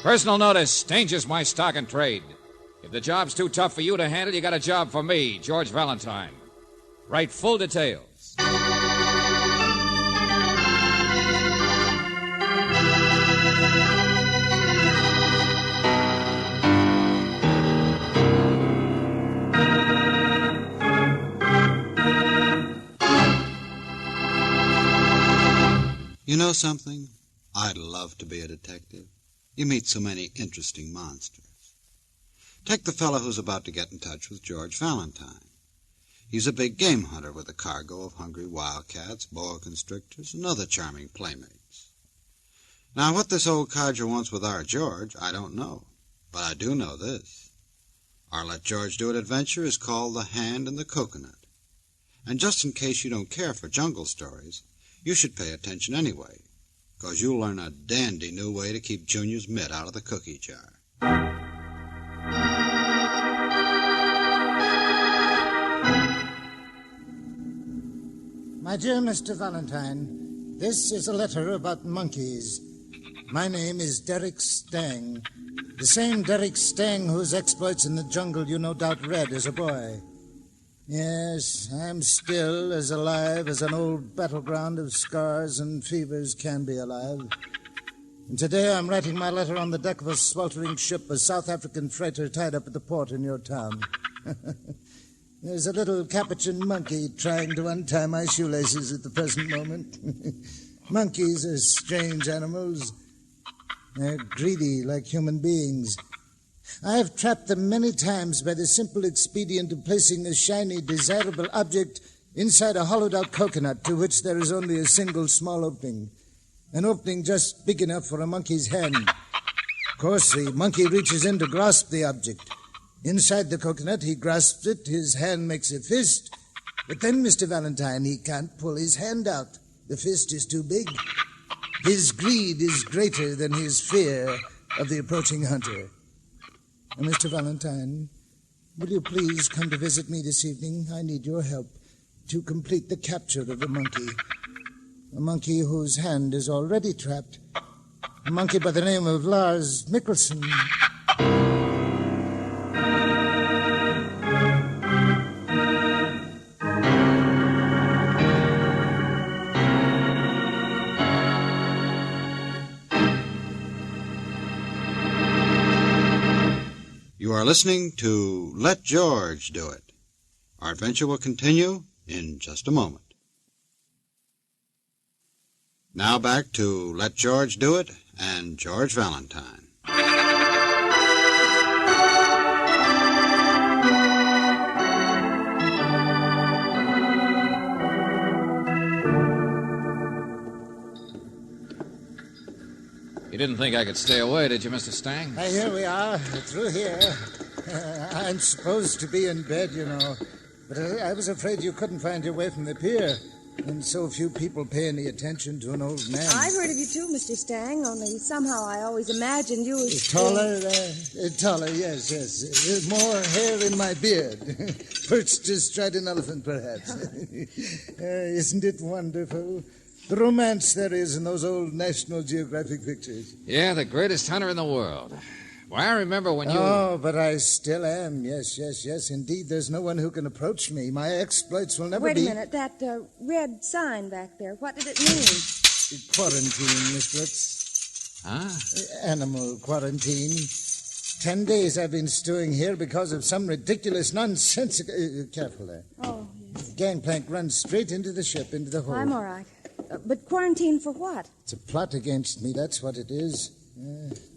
Personal notice, danger's my stock and trade. If the job's too tough for you to handle, you got a job for me, George Valentine. Write full details. You know something? I'd love to be a detective. You meet so many interesting monsters. Take the fellow who's about to get in touch with George Valentine. He's a big game hunter with a cargo of hungry wildcats, boa constrictors, and other charming playmates. Now, what this old codger wants with our George, I don't know. But I do know this. Our Let George Do It adventure is called The Hand and the Coconut. And just in case you don't care for jungle stories, you should pay attention anyway, 'cause you'll learn a dandy new way to keep Junior's mitt out of the cookie jar. My dear Mr. Valentine, this is a letter about monkeys. My name is Derek Stang, the same Derek Stang whose exploits in the jungle you no doubt read as a boy. Yes, I'm still as alive as an old battleground of scars and fevers can be alive. And today I'm writing my letter on the deck of a sweltering ship, a South African freighter tied up at the port in your town. There's a little capuchin monkey trying to untie my shoelaces at the present moment. Monkeys are strange animals. They're greedy like human beings. I have trapped them many times by the simple expedient of placing a shiny, desirable object inside a hollowed-out coconut to which there is only a single small opening. An opening just big enough for a monkey's hand. Of course, the monkey reaches in to grasp the object. Inside the coconut, he grasps it, his hand makes a fist. But then, Mr. Valentine, he can't pull his hand out. The fist is too big. His greed is greater than his fear of the approaching hunter. Mr. Valentine, will you please come to visit me this evening? I need your help to complete the capture of a monkey. A monkey whose hand is already trapped. A monkey by the name of Lars Mikkelsen. You are listening to Let George Do It. Our adventure will continue in just a moment. Now back to Let George Do It and George Valentine. You didn't think I could stay away, did you, Mr. Stang? Here we are, through here. I'm supposed to be in bed, you know. But I was afraid you couldn't find your way from the pier. And so few people pay any attention to an old man. I've heard of you too, Mr. Stang, only somehow I always imagined you as... Taller, yes. More hair in my beard. Perched astride an elephant, perhaps. Isn't it wonderful? The romance there is in those old National Geographic pictures. Yeah, the greatest hunter in the world. Why, I remember when you... Oh, but I still am. Yes. Indeed, there's no one who can approach me. My exploits will never be... Wait a minute. That red sign back there, what did it mean? Quarantine, Miss Brooks. Huh? Animal quarantine. 10 days I've been stewing here because of some ridiculous, nonsensical... careful there. Oh, yes. Gangplank runs straight into the ship, into the hold. I'm all right. But quarantine for what? It's a plot against me, that's what it is.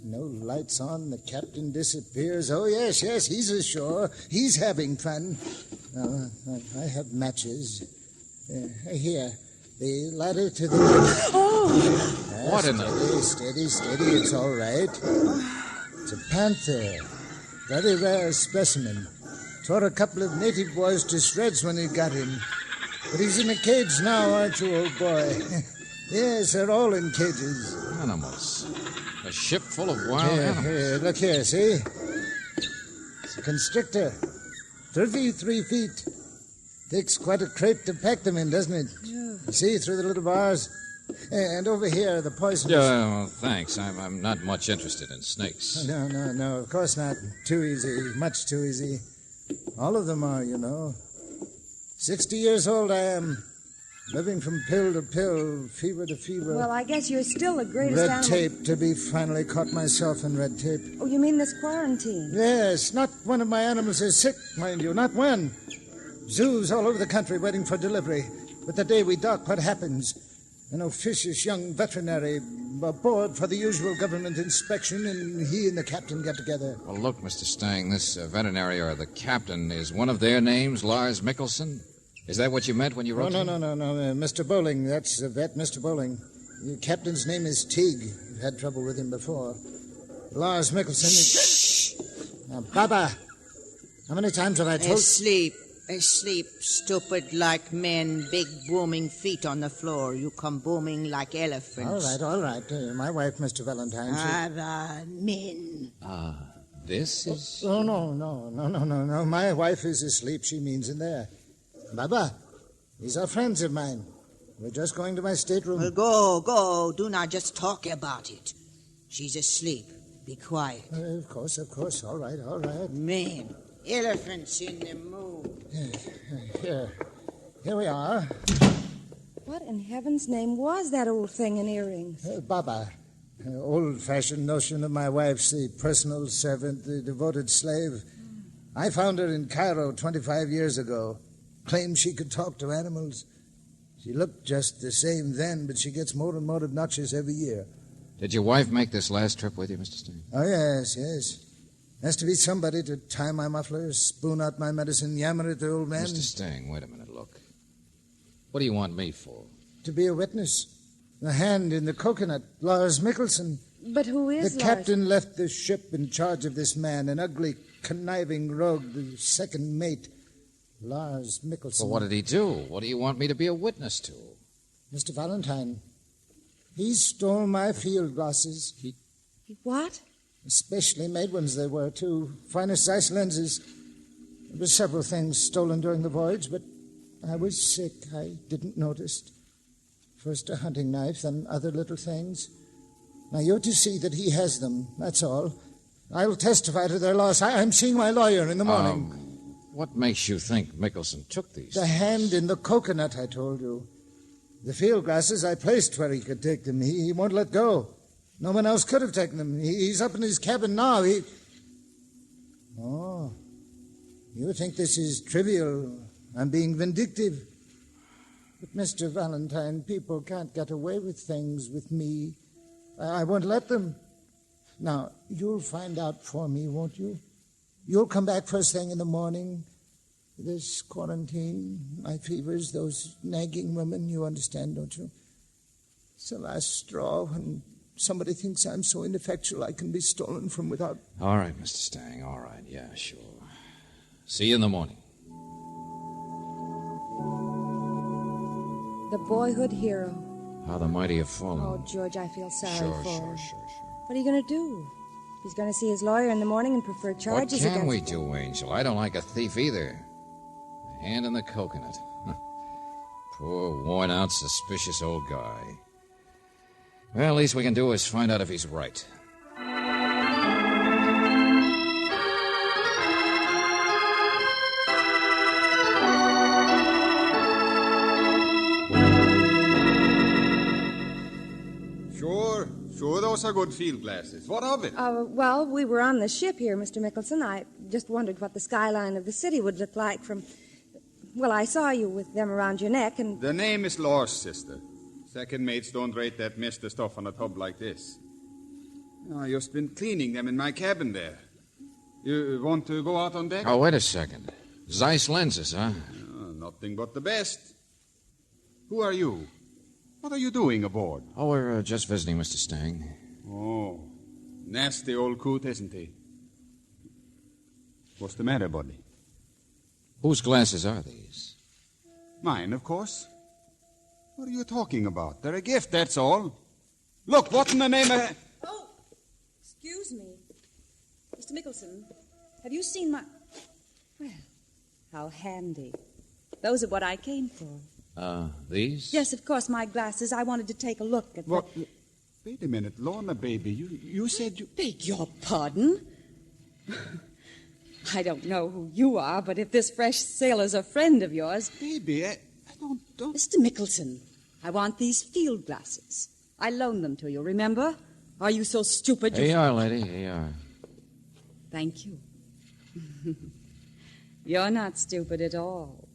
No lights on, the captain disappears. Oh, yes, he's ashore. He's having fun. I have matches. Here, the ladder to the... Oh! What in the... Steady, it's all right. It's a panther. Very rare specimen. Tore a couple of native boys to shreds when he got him. But he's in a cage now, aren't you, old boy? Yes, they're all in cages. Animals. A ship full of wild animals. Here, look here, see? It's a constrictor. 33 feet. Takes quite a crate to pack them in, doesn't it? Yeah. You see, through the little bars? And over here, the poisonous... Yeah, well, thanks. I'm not much interested in snakes. No, of course not. Too easy, much too easy. All of them are, 60 years old I am, living from pill to pill, fever to fever. Well, I guess you're still the greatest Red animal... tape, to be finally caught myself in red tape. Oh, you mean this quarantine? Yes, not one of my animals is sick, mind you, not one. Zoos all over the country waiting for delivery. But the day we dock, what happens? An officious young veterinary aboard for the usual government inspection, and he and the captain get together. Well, look, Mr. Stang, this veterinary or the captain, is one of their names Lars Mikkelsen? Is that what you meant when you wrote No. Mr. Bowling, that's the vet, Mr. Bowling. The captain's name is Teague. You've had trouble with him before. Lars Mikkelsen is... Now, Baba, how many times have I told... Asleep, stupid like men, big booming feet on the floor. You come booming like elephants. All right. My wife, Mr. Valentine, men. This is... Oh, no. My wife is asleep. She means in there. Baba, these are friends of mine. We're just going to my stateroom. Well, go. Do not just talk about it. She's asleep. Be quiet. Of course. All right. Man, elephants in the mood. Here we are. What in heaven's name was that old thing in earrings? Baba. Old-fashioned notion of my wife's the personal servant, the devoted slave. I found her in Cairo 25 years ago. Claimed she could talk to animals. She looked just the same then, but she gets more and more obnoxious every year. Did your wife make this last trip with you, Mr. Stang? Oh, yes. Has to be somebody to tie my muffler, spoon out my medicine, yammer at the old man. Mr. Stang, wait a minute, look. What do you want me for? To be a witness. The hand in the coconut, Lars Mikkelsen. But who is The Lars? captain left the ship in charge of this man, an ugly, conniving rogue, the second mate, Lars Mikkelsen. Well, what did he do? What do you want me to be a witness to? Mr. Valentine, he stole my field glasses. What? Especially made ones they were, too. Finest Zeiss lenses. There were several things stolen during the voyage, but I was sick. I didn't notice. First a hunting knife, then other little things. Now you're to see that he has them, that's all. I'll testify to their loss. I'm seeing my lawyer in the morning. What makes you think Mikkelsen took these? The hand in the coconut, I told you. The field glasses I placed where he could take them. He won't let go. No one else could have taken them. He's up in his cabin now. Oh, you think this is trivial. I'm being vindictive. But, Mr. Valentine, people can't get away with things with me. I won't let them. Now, you'll find out for me, won't you? You'll come back first thing in the morning. This quarantine, my fevers, those nagging women, you understand, don't you? It's the last straw when somebody thinks I'm so ineffectual I can be stolen from without... All right, Mr. Stang, all right. Yeah, sure. See you in the morning. The boyhood hero. How the mighty have fallen. Oh, George, I feel sorry Sure. for him. What are you going to do? He's going to see his lawyer in the morning and prefer charges What can against we him. do, Angel? I don't like a thief either. The hand in the coconut. Poor, worn-out, suspicious old guy. Well, least we can do is find out if he's right. Sure, those are good field glasses. What of it? Well, we were on the ship here, Mr. Mikkelsen. I just wondered what the skyline of the city would look like from... Well, I saw you with them around your neck, and... The name is Lars, sister. Second mates don't rate that mister stuff on a tub like this. I just been cleaning them in my cabin there. You want to go out on deck? Oh, wait a second. Zeiss lenses, huh? Nothing but the best. Who are you? What are you doing aboard? Oh, we're just visiting Mr. Stang. Oh, nasty old coot, isn't he? What's the matter, buddy? Whose glasses are these? Mine, of course. What are you talking about? They're a gift, that's all. Look, what in the name of... Oh, excuse me. Mr. Mikkelsen, have you seen my... Well, how handy. Those are what I came for. These? Yes, of course, my glasses. I wanted to take a look at What? Wait a minute, Lorna, baby. You said you... Beg your pardon? I don't know who you are, but if this fresh sailor's a friend of yours... Baby, I don't... Mr. Mickelson, I want these field glasses. I loaned them to you, remember? Are you so stupid Here you are, lady. Here you are. Thank you. You're not stupid at all.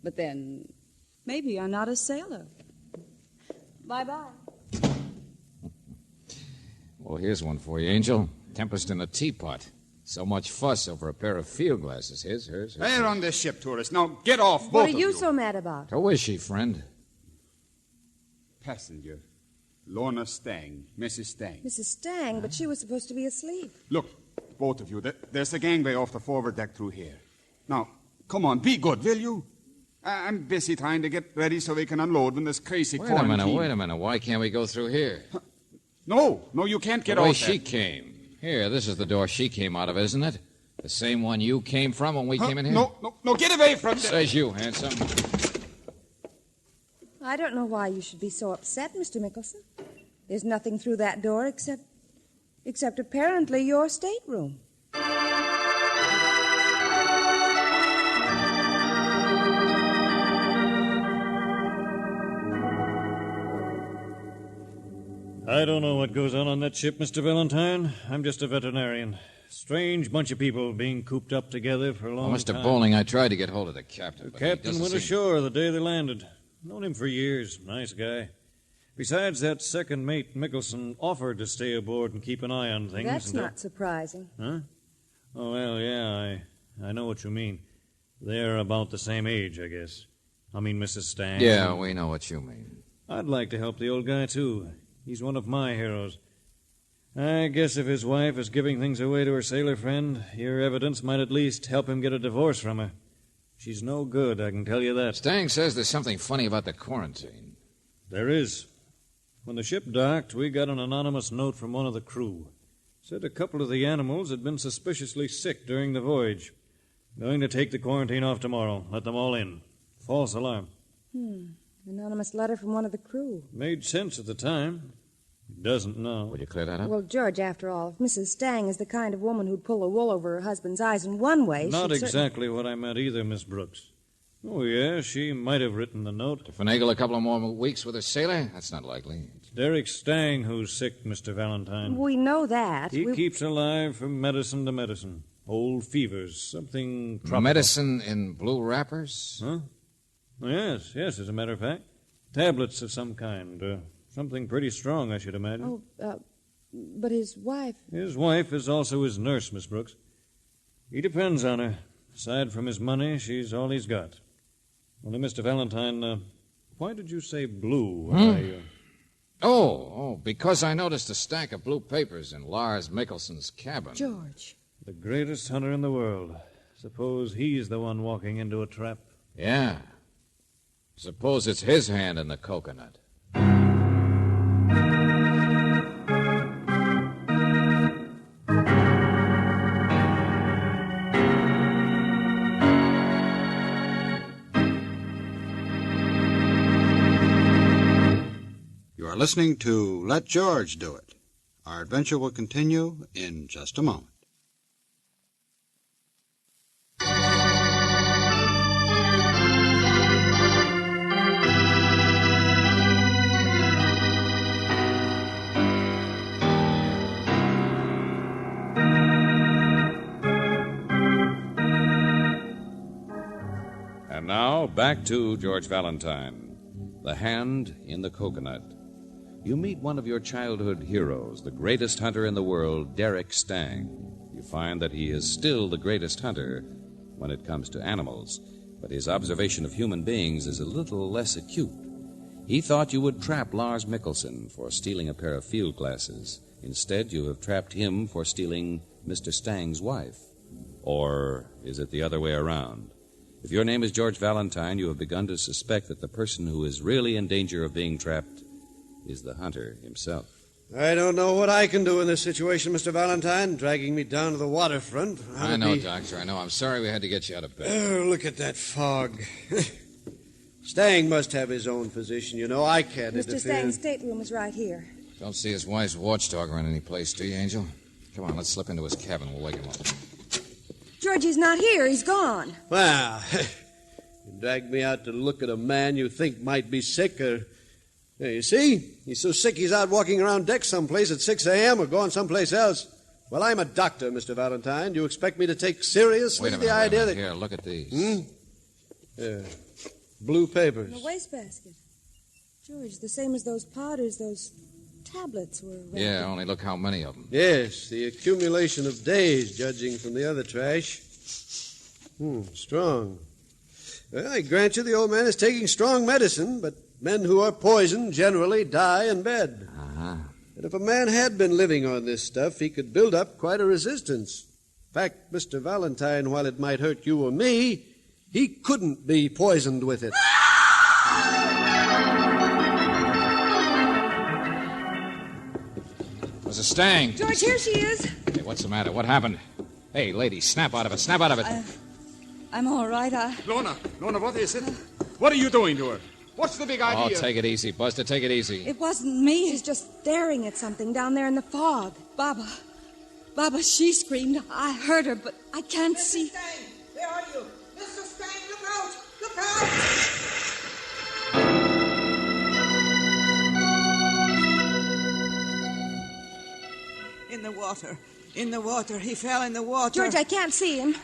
But then, maybe you're not a sailor. Bye-bye. Well, here's one for you, Angel. Tempest in a teapot. So much fuss over a pair of field glasses. Here's. They're on this ship, tourist. Now, get off, both What are of you so mad about? Who is she, friend? Passenger. Lorna Stang. Mrs. Stang. Mrs. Stang, but she was supposed to be asleep. Look, both of you, there's the gangway off the forward deck through here. Now, come on, be good, will you? I'm busy trying to get ready so we can unload when this crazy Wait quarantine... a minute. Why can't we go through here? No, you can't get the way out she there. came. Here, this is the door she came out of, isn't it? The same one you came from when we came in here? No, get away from there. Says you, handsome. I don't know why you should be so upset, Mr. Mickelson. There's nothing through that door except apparently your stateroom. I don't know what goes on that ship, Mr. Valentine. I'm just a veterinarian. Strange bunch of people being cooped up together for a long Mr. time. Bowling, I tried to get hold of the captain. The but he captain doesn't went seem- ashore the day they landed. Known him for years. Nice guy. Besides, that second mate, Mickelson, offered to stay aboard and keep an eye on things. That's not surprising. Huh? Oh, well, yeah, I know what you mean. They're about the same age, I guess. I mean, Mrs. Stang. Yeah, we know what you mean. I'd like to help the old guy, too. He's one of my heroes. I guess if his wife is giving things away to her sailor friend, your evidence might at least help him get a divorce from her. She's no good, I can tell you that. Stang says there's something funny about the quarantine. There is. When the ship docked, we got an anonymous note from one of the crew. Said a couple of the animals had been suspiciously sick during the voyage. Going to take the quarantine off tomorrow. Let them all in. False alarm. Anonymous letter from one of the crew. Made sense at the time. Doesn't now. Would you clear that up? Well, George, after all, if Mrs. Stang is the kind of woman who'd pull the wool over her husband's eyes in one way, Not she'd exactly what I meant either, Miss Brooks. Oh, yeah, she might have written the note. To finagle a couple of more weeks with a sailor? That's not likely. It's Derek Stang who's sick, Mr. Valentine. We know that. He keeps alive from medicine to medicine. Old fevers, something tropical. Medicine in blue wrappers? Huh? Yes, as a matter of fact. Tablets of some kind. Something pretty strong, I should imagine. But his wife... His wife is also his nurse, Miss Brooks. He depends on her. Aside from his money, she's all he's got. Only, Mr. Valentine, why did you say blue? Because I noticed a stack of blue papers in Lars Mickelson's cabin. George. The greatest hunter in the world. Suppose he's the one walking into a trap. Yeah. Suppose it's his hand in the coconut. You are listening to Let George Do It. Our adventure will continue in just a moment. And now, back to George Valentine. The Hand in the Coconut. You meet one of your childhood heroes, the greatest hunter in the world, Derek Stang. You find that he is still the greatest hunter when it comes to animals, but his observation of human beings is a little less acute. He thought you would trap Lars Mickelson for stealing a pair of field glasses. Instead, you have trapped him for stealing Mr. Stang's wife. Or is it the other way around? If your name is George Valentine, you have begun to suspect that the person who is really in danger of being trapped is the hunter himself. I don't know what I can do in this situation, Mr. Valentine, dragging me down to the waterfront. I know, Doctor, I know. I'm sorry we had to get you out of bed. Oh, look at that fog. Stang must have his own physician, you know. I can't Mr. interfere. Stang's stateroom is right here. Don't see his wife's watchdog around any place, do you, Angel? Come on, let's slip into his cabin. We'll wake him up. Georgie's not here. He's gone. Well, you dragged me out to look at a man you think might be sick or... Yeah, you see? He's so sick he's out walking around deck someplace at 6 a.m. or going someplace else. Well, I'm a doctor, Mr. Valentine. Do you expect me to take seriously Wait a minute, the idea that... Here, look at these. Yeah. Blue papers. In the wastebasket. George, the same as those powders, those tablets were... Yeah, only look how many of them. Yes, the accumulation of days, judging from the other trash. Strong. Well, I grant you the old man is taking strong medicine, but men who are poisoned generally die in bed. Uh-huh. And if a man had been living on this stuff, he could build up quite a resistance. In fact, Mr. Valentine, while it might hurt you or me, he couldn't be poisoned with it. Mrs. Stang. George, here she is. Hey, what's the matter? What happened? Hey, lady, snap out of it. Snap out of it. I'm all right. Lorna, what is it? What are you doing to her? What's the big idea? Oh, take it easy, Buster. Take it easy. It wasn't me. She's just staring at something down there in the fog. Baba, she screamed. I heard her, but I can't see. Stang, where are you? Mr. Stang, look out! Look out! In the water. He fell in the water. George, I can't see him.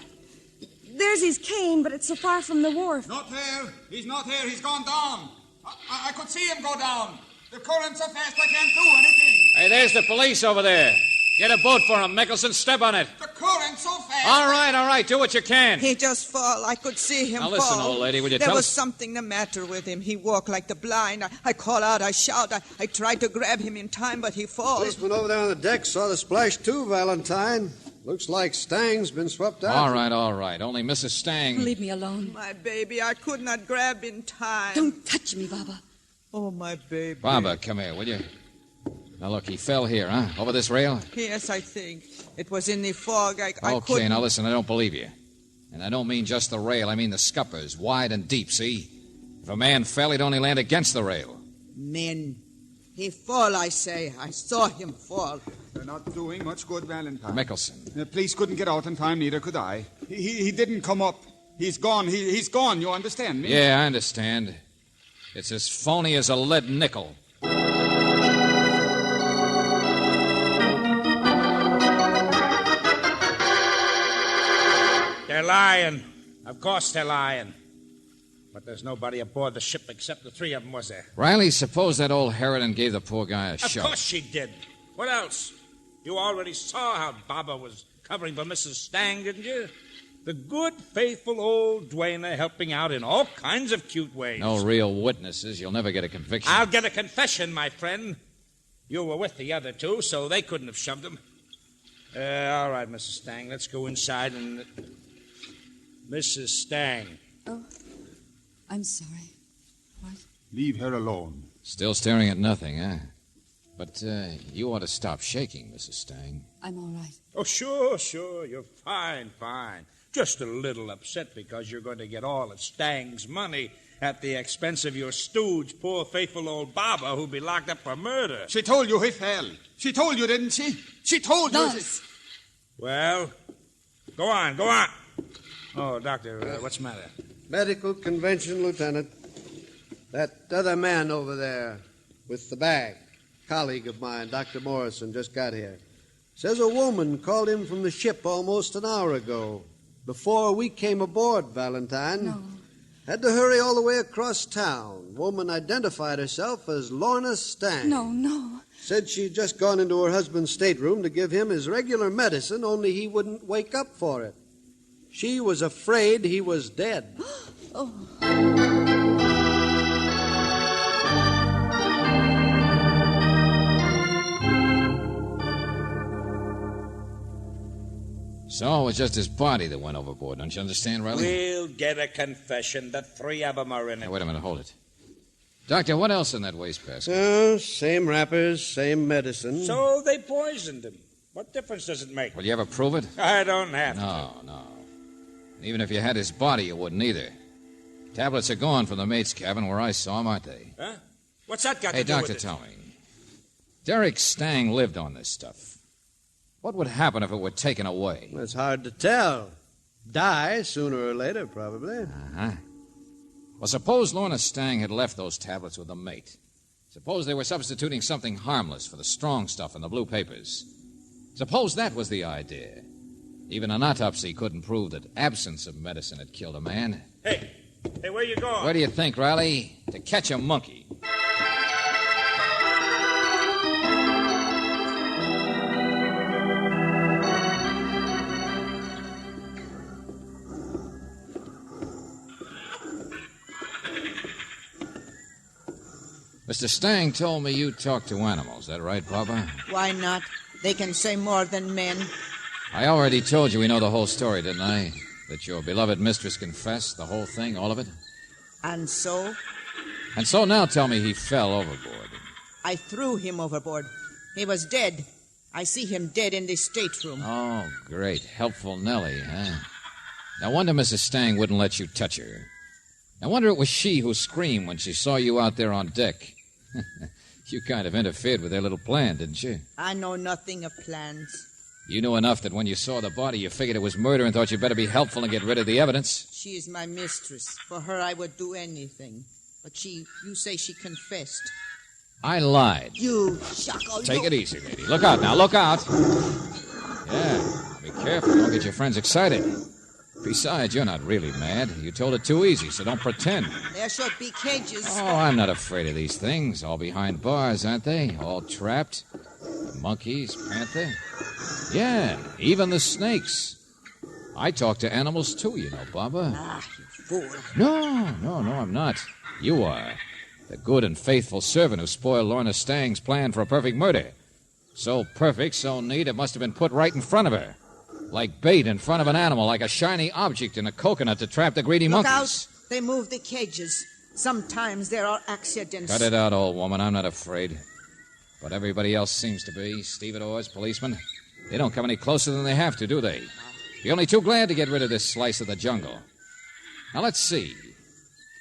There's his cane, but it's so far from the wharf. Not there. He's not here. He's gone down. I could see him go down. The current's so fast I can't do anything. Hey, there's the police over there. Get a boat for him, Mickelson. Step on it. The current's so fast. All right. Do what you can. He just fall. I could see him Now, fall. listen, old lady, will you there tell was us? something the matter with him. He walked like the blind. I call out, I shout. I tried to grab him in time, but he falls. Policeman over there on the deck saw the splash too, Valentine. Looks like Stang's been swept out. All right. Only Mrs. Stang. Leave me alone. My baby, I could not grab in time. Don't touch me, Baba. Oh, my baby. Baba, come here, will you? Now, look, he fell here, huh? Over this rail? Yes, I think. It was in the fog. I Okay, couldn't... now listen, I don't believe you. And I don't mean just the rail. I mean the scuppers, wide and deep, see? If a man fell, he'd only land against the rail. Men. He fall, I say. I saw him fall. You're not doing much good, Valentine. Mickelson. The police couldn't get out in time, neither could I. He didn't come up. He's gone. He's gone, you understand me? Yeah, I understand. It's as phony as a lead nickel. They're lying. Of course they're lying. But there's nobody aboard the ship except the three of them, was there? Riley, suppose that old harridan gave the poor guy a Of shot. course she did. What else? You already saw how Baba was covering for Mrs. Stang, didn't you? The good, faithful old duenna helping out in all kinds of cute ways. No real witnesses. You'll never get a conviction. I'll get a confession, my friend. You were with the other two, so they couldn't have shoved him. All right, Mrs. Stang, let's go inside and... Mrs. Stang. Oh, I'm sorry. What? Leave her alone. Still staring at nothing, huh? But you ought to stop shaking, Mrs. Stang. I'm all right. Oh, sure. You're fine. Just a little upset because you're going to get all of Stang's money at the expense of your stooge, poor faithful old Baba, who'll be locked up for murder. She told you he fell. She told you, didn't she? She told you. Nonsense. Well, go on. Oh, Doctor, what's the matter? Medical convention, Lieutenant. That other man over there with the bag, colleague of mine, Dr. Morrison, just got here. Says a woman called him from the ship almost an hour ago. Before we came aboard, Valentine. No. Had to hurry all the way across town. Woman identified herself as Lorna Stang. No. Said she'd just gone into her husband's stateroom to give him his regular medicine, only he wouldn't wake up for it. She was afraid he was dead. Oh. So it was just his body that went overboard. Don't you understand, Riley? We'll get a confession. The three of them are in it. Now, wait a minute, hold it. Doctor, what else in that wastebasket? Same wrappers, same medicine. So they poisoned him. What difference does it make? Will you ever prove it? I don't have to. No. Even if you had his body, you wouldn't either. Tablets are gone from the mate's cabin where I saw them, aren't they? Huh? What's that got Hey, to do Doctor, with it? tell me. Derek Stang lived on this stuff. What would happen if it were taken away? It's hard to tell. Die sooner or later, probably. Uh-huh. Well, suppose Lorna Stang had left those tablets with the mate. Suppose they were substituting something harmless for the strong stuff in the blue papers. Suppose that was the idea. Even an autopsy couldn't prove that absence of medicine had killed a man. Hey, where you going? Where do you think, Riley? To catch a monkey. Mr. Stang told me you talk to animals. Is that right, Papa? Why not? They can say more than men. I already told you we know the whole story, didn't I? That your beloved mistress confessed, the whole thing, all of it? And so? And so now tell me he fell overboard. I threw him overboard. He was dead. I see him dead in the stateroom. Oh, great. Helpful Nellie, huh? No wonder Mrs. Stang wouldn't let you touch her. No wonder it was she who screamed when she saw you out there on deck. You kind of interfered with their little plan, didn't you? I know nothing of plans. You knew enough that when you saw the body, you figured it was murder and thought you'd better be helpful and get rid of the evidence. She is my mistress. For her, I would do anything. But you say she confessed. I lied. You shuckle. Take it easy, lady. Look out now, look out. Yeah, be careful. Don't get your friends excited. Besides, you're not really mad. You told it too easy, so don't pretend. There should be cages. Oh, I'm not afraid of these things. All behind bars, aren't they? All trapped. The monkeys, panther. Yeah, even the snakes. I talk to animals too, you know, Barbara. Ah, you fool. No, I'm not. You are. The good and faithful servant who spoiled Lorna Stang's plan for a perfect murder. So perfect, so neat, it must have been put right in front of her. Like bait in front of an animal, like a shiny object in a coconut to trap the greedy Look monkeys. out. They move the cages. Sometimes there are accidents. Cut it out, old woman. I'm not afraid. But everybody else seems to be. Stevedores, policemen. They don't come any closer than they have to, do they? Be only too glad to get rid of this slice of the jungle. Now, let's see.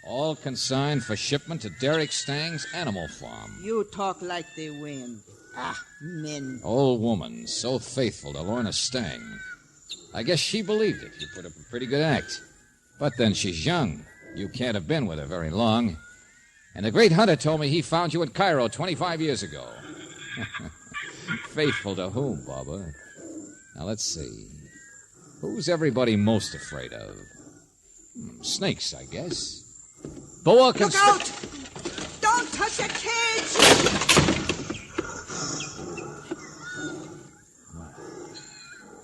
All consigned for shipment to Derek Stang's animal farm. You talk like the wind. Ah, men. Old woman, so faithful to Lorna Stang. I guess she believed it. You put up a pretty good act. But then she's young. You can't have been with her very long. And the great hunter told me he found you at Cairo 25 years ago. Faithful to whom, Barbara? Now, let's see. Who's everybody most afraid of? Snakes, I guess. Boa Look out! Don't touch a cage!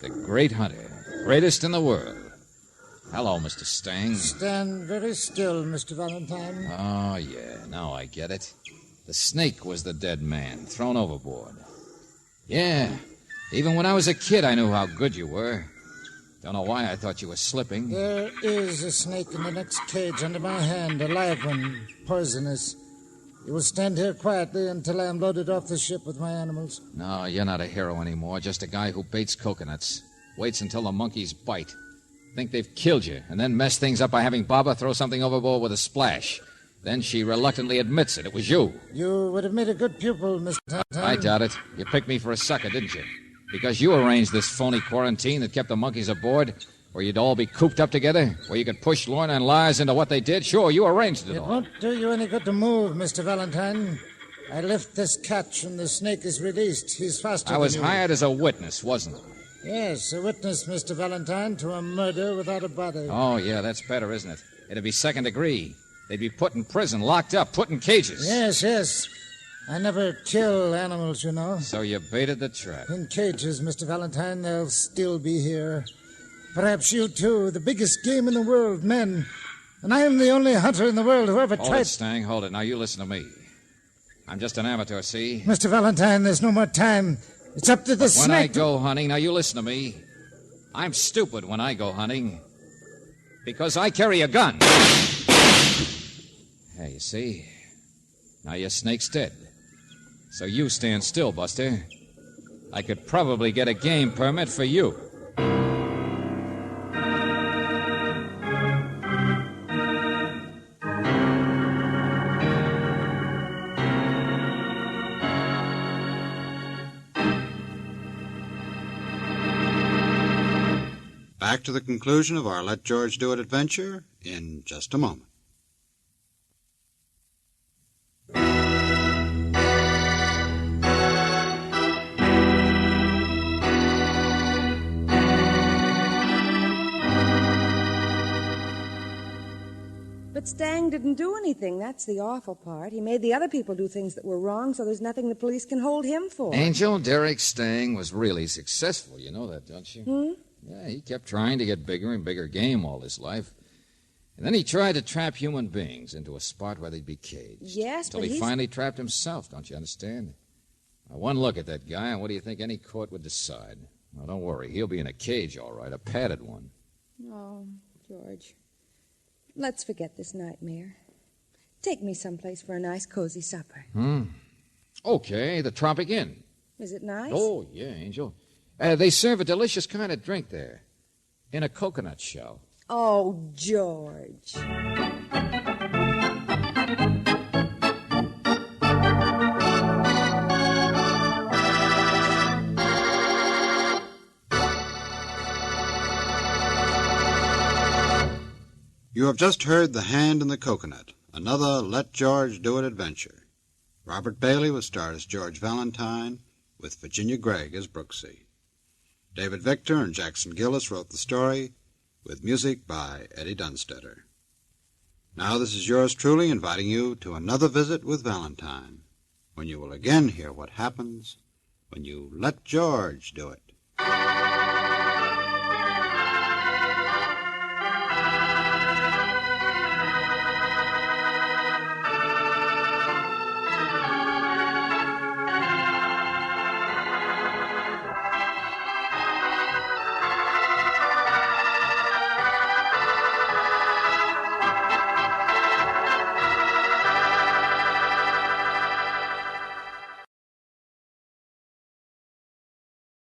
The great hunter. Greatest in the world. Hello, Mr. Stang. Stand very still, Mr. Valentine. Oh, yeah. Now I get it. The snake was the dead man, thrown overboard. Yeah. Even when I was a kid, I knew how good you were. Don't know why I thought you were slipping. There is a snake in the next cage under my hand, a live one, poisonous. You will stand here quietly until I am loaded off the ship with my animals. No, you're not a hero anymore, just a guy who baits coconuts. Waits until the monkeys bite. Think they've killed you, and then mess things up by having Barbara throw something overboard with a splash. Then she reluctantly admits it was you. You would have made a good pupil, Mr. Valentine. I doubt it. You picked me for a sucker, didn't you? Because you arranged this phony quarantine that kept the monkeys aboard, where you'd all be cooped up together, where you could push Lorna and Lars into what they did. Sure, you arranged it all. It won't do you any good to move, Mr. Valentine. I lift this catch and the snake is released. He's faster I was than you. hired as a witness, wasn't I? Yes, a witness, Mr. Valentine, to a murder without a body. Oh, yeah, that's better, isn't it? It'd be second degree. They'd be put in prison, locked up, put in cages. Yes. I never kill animals, you know. So you baited the trap. In cages, Mr. Valentine, they'll still be here. Perhaps you, too. The biggest game in the world, men. And I am the only hunter in the world who ever Hold tried... it, Stang, hold it. Now, you listen to me. I'm just an amateur, see? Mr. Valentine, there's no more time. It's up to the snake. When I go hunting, now you listen to me. I'm stupid when I go hunting. Because I carry a gun. Hey, you see? Now your snake's dead. So you stand still, Buster. I could probably get a game permit for you. Back to the conclusion of our Let George Do It adventure in just a moment. But Stang didn't do anything. That's the awful part. He made the other people do things that were wrong, so there's nothing the police can hold him for. Angel, Derek Stang was really successful. You know that, don't you? Yeah, he kept trying to get bigger and bigger game all his life. And then he tried to trap human beings into a spot where they'd be caged. Yes, Until but he finally trapped himself, don't you understand? Now, one look at that guy, and what do you think any court would decide? Now, don't worry. He'll be in a cage, all right, a padded one. Oh, George. Let's forget this nightmare. Take me someplace for a nice, cozy supper. Okay, the Tropic Inn. Is it nice? Oh, yeah, Angel. They serve a delicious kind of drink there. In a coconut shell. Oh, George. You have just heard The Hand in the Coconut, another Let George Do It adventure. Robert Bailey was starred as George Valentine, with Virginia Gregg as Brooksy. David Victor and Jackson Gillis wrote the story, with music by Eddie Dunstetter. Now this is yours truly inviting you to another visit with Valentine, when you will again hear what happens when you let George do it.